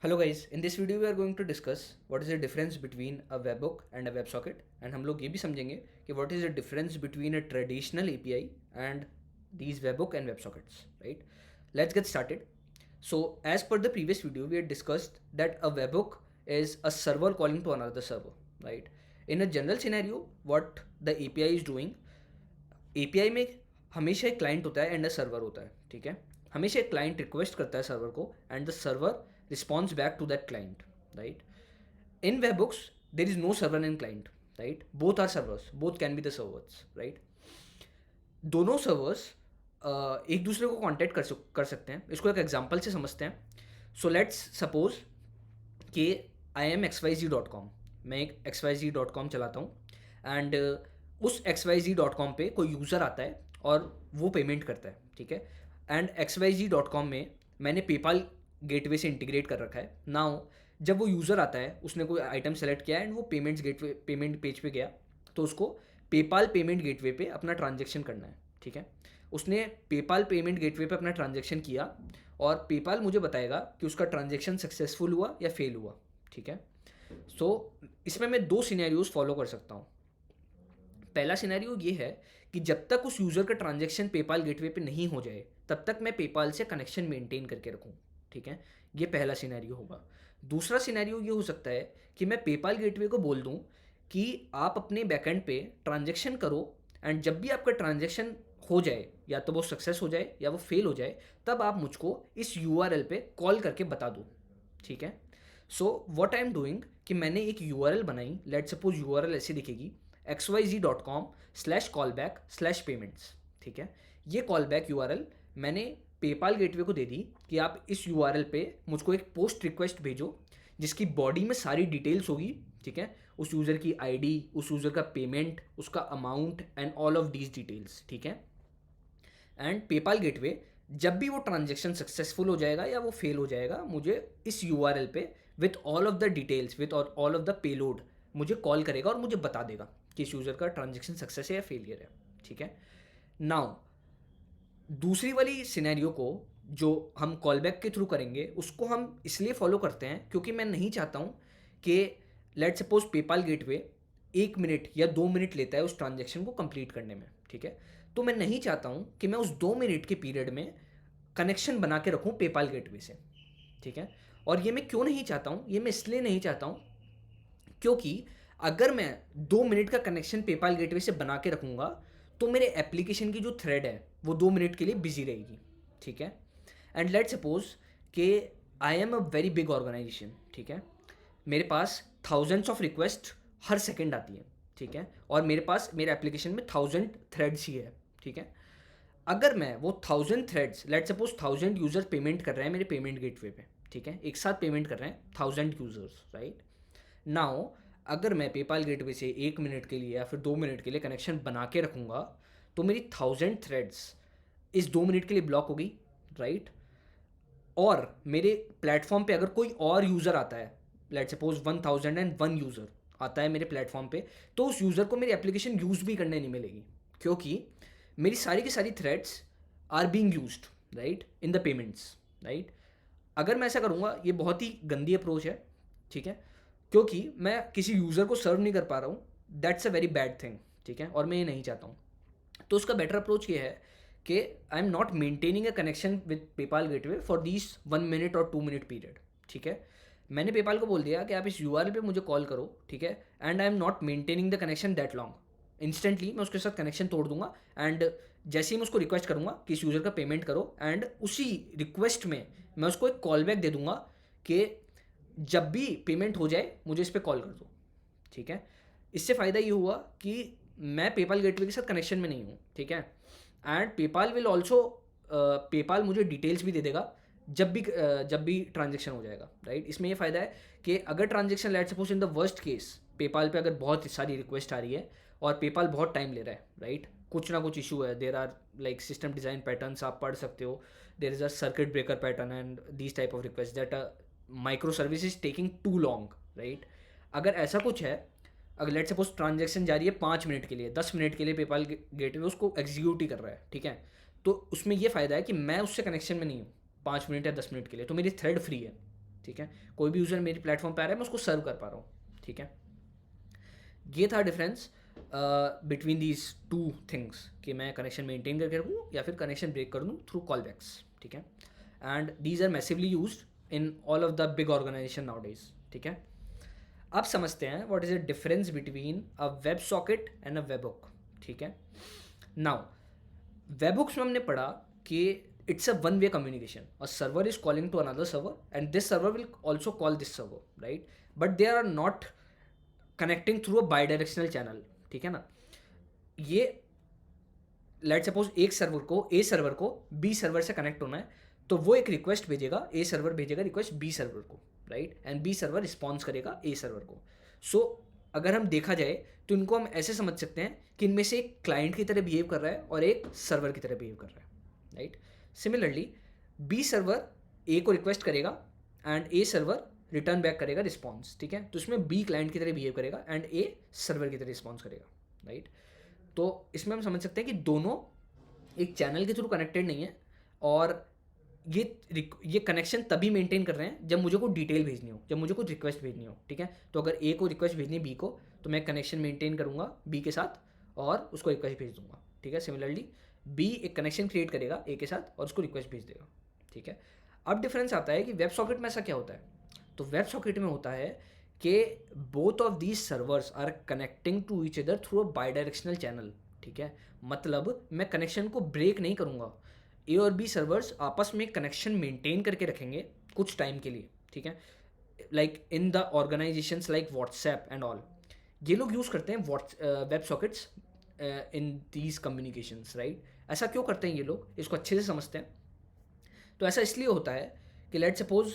Hello guys, in this video we are going to discuss what is the difference between a webhook and a WebSocket and हम लोग ये भी समझेंगे कि what is the difference between a traditional API and these webhook and WebSockets, right? Let's get started. So as per the previous video we had discussed that a webhook is a server calling to another server, right? In a general scenario what the API is doing, API में हमेशा एक client होता है and a server होता है, ठीक है? हमेशा एक क्लाइंट रिक्वेस्ट करता है सर्वर को and the server response back to that client, right? In webhooks there is no server and client, right? Both are servers, both can be the servers, right? दोनों सर्वर्स एक दूसरे को contact कर सकते हैं. इसको एक एग्जांपल से समझते हैं. सो लेट्स सपोज कि आई एम xyz.com, मैं एक xyz.com चलाता हूँ एंड उस xyz.com पे कोई यूज़र आता है और वो पेमेंट करता है, ठीक है? एंड xyz.com में मैंने पेपाल गेटवे से इंटीग्रेट कर रखा है. नाउ जब वो यूज़र आता है उसने कोई आइटम सेलेक्ट किया एंड वो पेमेंट पेज पे गया तो उसको पेपाल पेमेंट गेटवे पे अपना ट्रांजेक्शन करना है, ठीक है? उसने पेपाल पेमेंट गेटवे पे अपना ट्रांजेक्शन किया और पेपाल मुझे बताएगा कि उसका ट्रांजेक्शन सक्सेसफुल हुआ या फेल हुआ, ठीक है? सो इसमें मैं दो सिनेरियोज फॉलो कर सकता हूँ. पहला सिनेरियो ये है कि जब तक उस यूज़र का ट्रांजेक्शन पेपाल गेटवे पे नहीं हो जाए तब तक मैं पेपाल से कनेक्शन मेंटेन करके रखूँ, ठीक है? ये पहला सिनेरियो होगा. दूसरा सिनेरियो ये हो सकता है कि मैं पेपाल गेटवे को बोल दूँ कि आप अपने बैकएंड पे ट्रांजेक्शन करो एंड जब भी आपका ट्रांजेक्शन हो जाए या तो वो सक्सेस हो जाए या वो फेल हो जाए तब आप मुझको इस यूआरएल पे कॉल करके बता दो, ठीक है? So what I am doing कि मैंने एक यूआरएल बनाई. लेट सपोज यूआरएल ऐसे दिखेगी xyz.com/callback/payments, ठीक है? ये कॉल बैक यूआरएल मैंने पेपाल गेटवे को दे दी कि आप इस यूआरएल पे मुझको एक पोस्ट रिक्वेस्ट भेजो जिसकी बॉडी में सारी डिटेल्स होगी, ठीक है? उस यूज़र की आईडी, उस यूज़र का पेमेंट, उसका amount and all of these details, ठीक है? एंड पेपाल गेटवे जब भी वो ट्रांजेक्शन सक्सेसफुल हो जाएगा या वो फेल हो जाएगा मुझे इस यूआरएल पे with all of the details with all of the payload मुझे कॉल करेगा और मुझे बता देगा कि इस यूज़र का ट्रांजेक्शन सक्सेस है या फेलियर है, ठीक है? नाउ दूसरी वाली सिनेरियो को जो हम कॉलबैक के थ्रू करेंगे उसको हम इसलिए फॉलो करते हैं क्योंकि मैं नहीं चाहता हूँ कि let suppose PayPal gateway 1 minute या 2 मिनट लेता है उस ट्रांजेक्शन को कंप्लीट करने में, ठीक है? तो मैं नहीं चाहता हूँ कि मैं उस 2 मिनट के पीरियड में कनेक्शन बना के रखूँ पेपाल गेटवे से, ठीक है? और ये मैं क्यों नहीं चाहता हूँ, ये मैं इसलिए नहीं चाहता हूँ क्योंकि अगर मैं 2 मिनट का कनेक्शन पेपाल गेटवे से बना के रखूँगा तो मेरे एप्लीकेशन की जो थ्रेड है वो 2 मिनट के लिए बिजी रहेगी, ठीक है? एंड लेट सपोज कि I am a very big organisation, ठीक है? मेरे पास थाउजेंड्स ऑफ रिक्वेस्ट हर सेकेंड आती है, ठीक है? और मेरे पास मेरे एप्लीकेशन में 1000 थ्रेड्स ही है, ठीक है? अगर मैं वो 1000 threads let suppose 1000 user payment कर रहे हैं मेरे पेमेंट गेटवे पे, ठीक है? एक साथ पेमेंट कर रहे हैं 1000 यूज़र्स, राइट? नाउ अगर मैं पेपाल गेटवे से 1 मिनट के लिए या फिर 2 मिनट के लिए कनेक्शन बना के रखूँगा तो मेरी 1000 थ्रेड्स इस 2 मिनट के लिए ब्लॉक होगी, राइट? और मेरे प्लेटफॉर्म पे अगर कोई और यूज़र आता है लेट सपोज 1001 यूज़र आता है मेरे प्लेटफॉर्म पे तो उस यूज़र को मेरी एप्लीकेशन यूज़ भी करने नहीं मिलेगी क्योंकि मेरी सारी की सारी threads are being used, right, in the payments, right? अगर मैं ऐसा करूँगा ये बहुत ही गंदी अप्रोच है, ठीक है? क्योंकि मैं किसी यूज़र को सर्व नहीं कर पा रहा हूँ. That's a very bad thing, ठीक है? और मैं ये नहीं चाहता हूँ. तो उसका बेटर अप्रोच ये है कि I am not maintaining a connection with PayPal gateway for this 1 minute और 2 मिनट पीरियड, ठीक है? मैंने पेपाल को बोल दिया कि आप इस यूआरएल पे मुझे कॉल करो, ठीक है? And I am not maintaining the connection that long. Instantly मैं उसके साथ कनेक्शन तोड़ दूंगा एंड जैसे ही मैं उसको रिक्वेस्ट करूँगा कि इस यूज़र का पेमेंट करो एंड उसी रिक्वेस्ट में मैं उसको एक कॉल बैक दे दूंगा कि जब भी पेमेंट हो जाए मुझे इस पर कॉल कर दो, ठीक है? इससे फ़ायदा ये हुआ कि मैं पेपाल गेटवे के साथ कनेक्शन में नहीं हूँ, ठीक है? And PayPal will also PayPal मुझे डिटेल्स भी दे देगा जब भी ट्रांजेक्शन हो जाएगा, राइट? इसमें ये फ़ायदा है कि अगर transaction let suppose in the worst case PayPal पे अगर बहुत सारी रिक्वेस्ट आ रही है और पेपाल बहुत टाइम ले रहा है, राइट? कुछ ना कुछ इशू है, there are like system design patterns आप पढ़ सकते हो, there is a circuit breaker pattern and these type of request that micro service is taking too long, right? अगर ऐसा कुछ है, अगर लेट सपोज ट्रांजेक्शन जा रही है 5 मिनट के लिए, 10 मिनट के लिए पेपाल गेटवे उसको एग्जीक्यूट ही कर रहा है, ठीक है? तो उसमें ये फ़ायदा है कि मैं उससे कनेक्शन में नहीं हूँ 5 मिनट या 10 मिनट के लिए, तो मेरी थ्रेड फ्री है, ठीक है, कोई भी यूज़र मेरी प्लेटफॉर्म पे आ रहा है, मैं उसको सर्व कर पा रहा हूँ, ठीक है। ये था difference between these two things कि मैं कनेक्शन मेंटेन करके रखूँ या फिर कनेक्शन ब्रेक कर दूँ थ्रू कॉल बैक्स, ठीक है। And these are massively use in all of the big organisation nowadays, ठीक है। अब समझते हैं what is the difference between a web socket and a web hook, ठीक है। नाउ वेब हुक्स में हमने पढ़ा कि it's a one way communication, a server is calling to another server and this server will also call this server, right, but they are not connecting through a bidirectional channel, ठीक है ना। ये let suppose एक server को A server को B server से connect होना है, तो वो एक रिक्वेस्ट भेजेगा, ए सर्वर भेजेगा रिक्वेस्ट बी सर्वर को, right, and B server response करेगा ए सर्वर को। सो अगर हम देखा जाए तो इनको हम ऐसे समझ सकते हैं कि इनमें से एक क्लाइंट की तरह बिहेव कर रहा है और एक सर्वर की तरह बिहेव कर रहा है, राइट। सिमिलरली बी सर्वर ए को रिक्वेस्ट करेगा and A server return back करेगा रिस्पॉन्स, ठीक है। तो इसमें बी क्लाइंट की तरह बिहेव करेगा एंड ए सर्वर की तरह रिस्पॉन्स करेगा, राइट। तो इसमें हम समझ सकते हैं कि दोनों एक चैनल के थ्रू कनेक्टेड नहीं है, और ये कनेक्शन तभी मेंटेन कर रहे हैं जब मुझे कोई डिटेल भेजनी हो, जब मुझे कोई रिक्वेस्ट भेजनी हो, ठीक है। तो अगर ए को रिक्वेस्ट भेजनी है बी को, तो मैं कनेक्शन मेंटेन करूंगा बी के साथ और उसको रिक्वेस्ट भेज दूंगा, ठीक है। सिमिलरली बी एक कनेक्शन क्रिएट करेगा ए के साथ और उसको रिक्वेस्ट भेज देगा, ठीक है। अब डिफरेंस आता है कि वेब सॉकेट में ऐसा क्या होता है। तो वेब सॉकेट में होता है कि both of these servers are connecting to each other through a bidirectional channel, ठीक है। मतलब मैं कनेक्शन को ब्रेक नहीं करूँगा, ए और बी सर्वर्स आपस में कनेक्शन मेंटेन करके रखेंगे कुछ टाइम के लिए, ठीक है। Like in the organisations like WhatsApp and all, ये लोग यूज़ करते हैं web sockets in these communications, right. ऐसा क्यों करते हैं ये लोग, इसको अच्छे से समझते हैं। तो ऐसा इसलिए होता है कि let suppose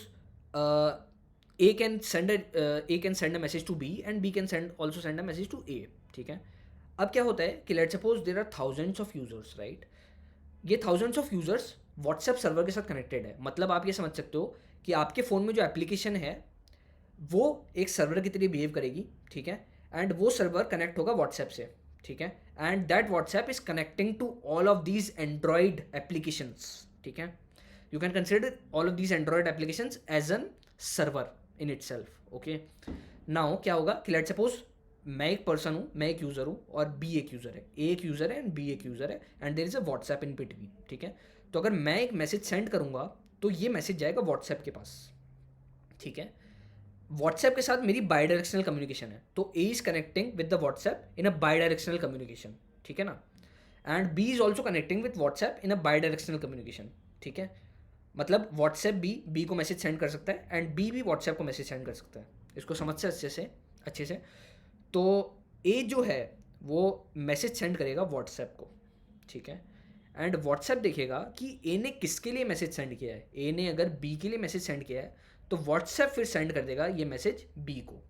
A can send a message to B and B can send also send a message to A, ठीक है। अब क्या होता है कि let suppose there are thousands of users, right. ये thousands of users WhatsApp server के साथ कनेक्टेड है। मतलब आप ये समझ सकते हो कि आपके फ़ोन में जो एप्लीकेशन है वो एक सर्वर की तरह बिहेव करेगी, ठीक है। एंड वो सर्वर कनेक्ट होगा व्हाट्सएप से, ठीक है। And that WhatsApp is connecting to all of these Android applications, ठीक है। You can consider all of these Android applications as a server in itself, okay. Now क्या होगा कि लेट सपोज मैं एक पर्सन हूँ, मैं एक यूज़र हूँ और बी एक यूज़र है, ए एक यूज़र है एंड बी एक यूज़र है and there is a WhatsApp in between, ठीक है। तो अगर मैं एक मैसेज सेंड करूँगा तो ये मैसेज जाएगा व्हाट्सएप के पास, ठीक है। व्हाट्सएप के साथ मेरी बाई डायरेक्शनल कम्युनिकेशन है, तो A is connecting with the WhatsApp in a bidirectional communication, ठीक है ना। And B is also connecting with WhatsApp in a bidirectional communication, ठीक है। मतलब व्हाट्सएप बी को मैसेज सेंड कर सकता है एंड बी भी व्हाट्सएप को मैसेज सेंड कर सकता है। इसको समझ से अच्छे से तो ए जो है वो मैसेज सेंड करेगा व्हाट्सएप को, ठीक है। एंड व्हाट्सएप देखेगा कि ए ने किसके लिए मैसेज सेंड किया है। ए ने अगर बी के लिए मैसेज सेंड किया है तो व्हाट्सएप फिर सेंड कर देगा ये मैसेज बी को,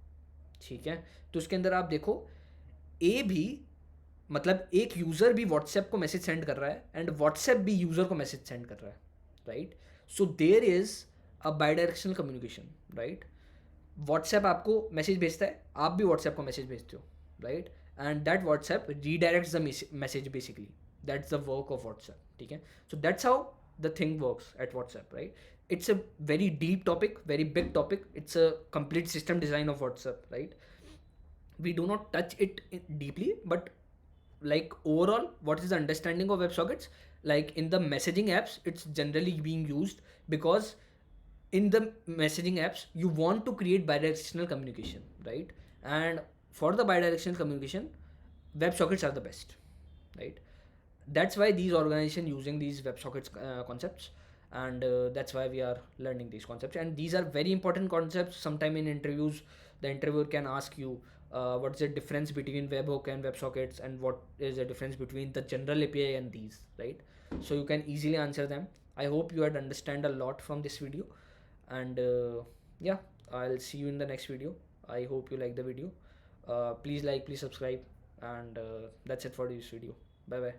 ठीक है। तो उसके अंदर आप देखो ए भी, मतलब एक यूज़र भी व्हाट्सएप को मैसेज सेंड कर रहा है एंड व्हाट्सएप भी यूज़र को मैसेज सेंड कर रहा है, right. So there is a bidirectional communication, right. WhatsApp आपको मैसेज भेजता है, आप भी व्हाट्सएप को मैसेज भेजते हो, right. And that WhatsApp redirects the message basically, that's the work of WhatsApp, ठीक है। So that's how the thing works at WhatsApp, right. It's a very deep topic, very big topic, it's a complete system design of WhatsApp, right. We do not touch it deeply, but like overall what is the understanding of WebSockets, like in the messaging apps it's generally being used because in the messaging apps you want to create bidirectional communication, right. And for the bidirectional communication WebSockets are the best, right. That's why these organizations using these WebSockets concepts, and that's why we are learning these concepts, and these are very important concepts. Sometime in interviews the interviewer can ask you what's the difference between webhook and WebSockets, and what is the difference between the general API and these, right. So you can easily answer them. I hope you had understand a lot from this video, and yeah, I'll see you in the next video. I hope you like the video. Please like, please subscribe, and that's it for this video. Bye bye.